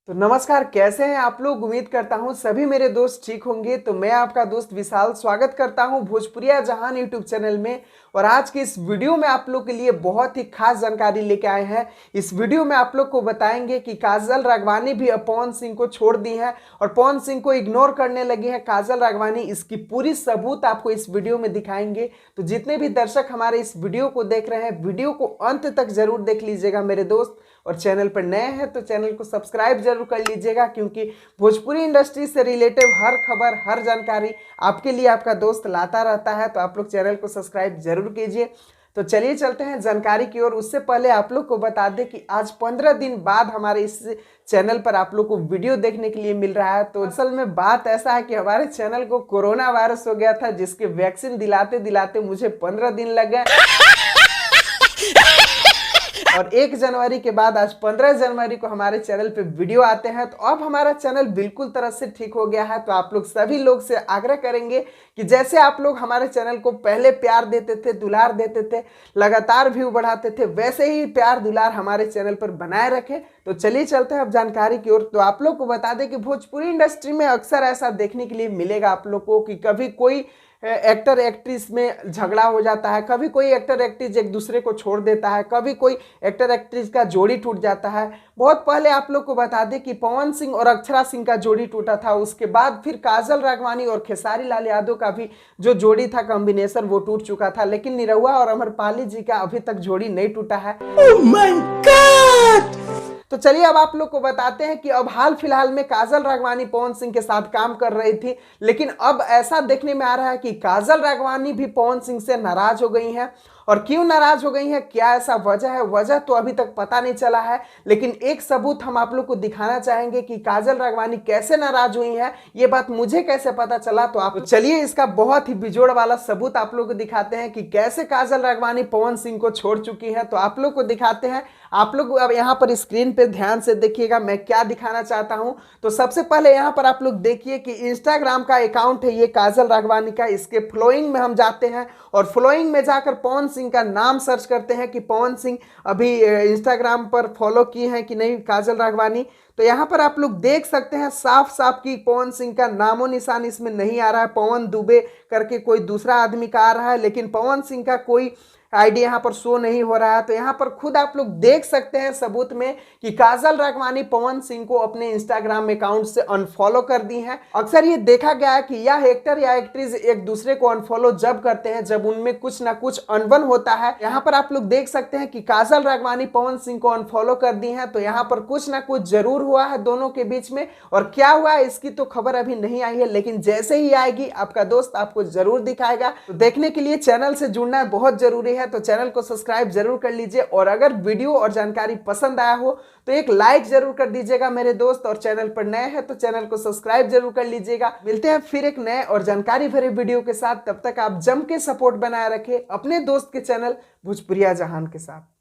तो नमस्कार, कैसे हैं आप लोग। उम्मीद करता हूं सभी मेरे दोस्त ठीक होंगे। तो मैं आपका दोस्त विशाल स्वागत करता हूं भोजपुरिया जहान यूट्यूब चैनल में। और आज की इस वीडियो में आप लोग के लिए बहुत ही खास जानकारी लेके आए हैं। इस वीडियो में आप लोग को बताएंगे कि काजल राघवानी भी अब पवन सिंह को छोड़ दी है और पवन सिंह को इग्नोर करने लगी है काजल राघवानी। इसकी पूरी सबूत आपको इस वीडियो में दिखाएंगे। तो जितने भी दर्शक हमारे इस वीडियो को देख रहे हैं, वीडियो को अंत तक जरूर देख लीजिएगा मेरे दोस्त। और चैनल पर नए हैं तो चैनल को सब्सक्राइब जरूर कर लीजिएगा, क्योंकि भोजपुरी इंडस्ट्री से रिलेटेड हर खबर, हर जानकारी आपके लिए आपका दोस्त लाता रहता है। तो आप लोग चैनल को सब्सक्राइब जरूर कीजिए। तो चलिए चलते हैं जानकारी की ओर। उससे पहले आप लोग को बता दें कि आज 15 दिन बाद हमारे इस चैनल पर आप लोग को वीडियो देखने के लिए मिल रहा है। तो असल में बात ऐसा है कि हमारे चैनल को कोरोना वायरस हो गया था, जिसके वैक्सीन दिलाते दिलाते मुझे 15 दिन लग गए। और 1 जनवरी के बाद आज 15 जनवरी को हमारे चैनल पे वीडियो आते हैं। तो अब हमारा चैनल बिल्कुल तरह से ठीक हो गया है। तो आप लोग सभी लोग से आग्रह करेंगे कि जैसे आप लोग हमारे चैनल को पहले प्यार देते थे, दुलार देते थे, लगातार व्यू बढ़ाते थे, वैसे ही प्यार दुलार हमारे चैनल पर बनाए रखें। तो चलिए चलते हैं अब जानकारी की ओर। तो आप लोग को बता दें कि भोजपुरी इंडस्ट्री में अक्सर ऐसा देखने के लिए मिलेगा आप लोग को कि कभी कोई एक्टर एक्ट्रेस में झगड़ा हो जाता है, कभी कोई एक्टर एक्ट्रेस एक दूसरे को छोड़ देता है, कभी कोई एक्टर एक्ट्रेस का जोड़ी टूट जाता है। बहुत पहले आप लोग को बता दें कि पवन सिंह और अक्षरा सिंह का जोड़ी टूटा था। उसके बाद फिर काजल राघवानी और खेसारी लाल यादव का भी जो जोड़ी था, कॉम्बिनेशन, वो टूट चुका था। लेकिन निरहुआ और अमरपाली जी का अभी तक जोड़ी नहीं टूटा है। Oh my God! तो चलिए अब आप लोग को बताते हैं कि अब हाल फिलहाल में काजल राघवानी पवन सिंह के साथ काम कर रही थी, लेकिन अब ऐसा देखने में आ रहा है कि काजल राघवानी भी पवन सिंह से नाराज हो गई हैं। और क्यों नाराज हो गई है, क्या ऐसा वजह है, वजह तो अभी तक पता नहीं चला है। लेकिन एक सबूत हम आप लोग को दिखाना चाहेंगे कि काजल राघवानी कैसे नाराज हुई है। ये बात मुझे कैसे पता चला, तो आप चलिए इसका बहुत ही बिजोड़ वाला सबूत आप लोग को दिखाते हैं कि कैसे काजल राघवानी पवन सिंह को छोड़ चुकी है। तो आप लोग को दिखाते हैं। आप लोग अब यहाँ पर स्क्रीन पे ध्यान से देखिएगा मैं क्या दिखाना चाहता हूँ। तो सबसे पहले यहाँ पर आप लोग देखिए कि इंस्टाग्राम का अकाउंट है ये काजल राघवानी का। इसके फॉलोइंग में हम जाते हैं और फॉलोइंग में जाकर पवन सिंह का नाम सर्च करते हैं कि पवन सिंह अभी इंस्टाग्राम पर फॉलो किए हैं कि नहीं काजल राघवानी। तो यहाँ पर आप लोग देख सकते हैं साफ साफ कि पवन सिंह का नामो निशान इसमें नहीं आ रहा है। पवन दुबे करके कोई दूसरा आदमी का आ रहा है, लेकिन पवन सिंह का कोई आईडी यहाँ पर शो नहीं हो रहा है। तो यहाँ पर खुद आप लोग देख सकते हैं सबूत में कि काजल राघवानी पवन सिंह को अपने इंस्टाग्राम अकाउंट से अनफॉलो कर दी है। अक्सर ये देखा गया है कि यह एक्टर या एक्ट्रेस एक दूसरे को अनफॉलो जब करते हैं जब उनमें कुछ ना कुछ अनबन होता है। यहाँ पर आप लोग देख सकते हैं कि काजल राघवानी पवन सिंह को अनफॉलो कर दी है। तो यहाँ पर कुछ ना कुछ जरूर हुआ है दोनों के बीच में, और क्या हुआ है इसकी तो खबर अभी नहीं आई है, लेकिन जैसे ही आएगी आपका दोस्त आपको जरूर दिखाएगा। तो देखने के लिए चैनल से जुड़ना बहुत जरूरी है। तो चैनल को सब्सक्राइब जरूर कर लीजिए। और अगर वीडियो और जानकारी पसंद आया हो तो एक लाइक जरूर कर दीजिएगा मेरे दोस्त। और चैनल पर नए हैं तो चैनल को सब्सक्राइब जरूर कर लीजिएगा। मिलते हैं फिर एक नए और जानकारी भरे वीडियो के साथ। तब तक आप जम के सपोर्ट बनाए रखें अपने दोस्त के चैनल भोजपुरिया जहान के साथ।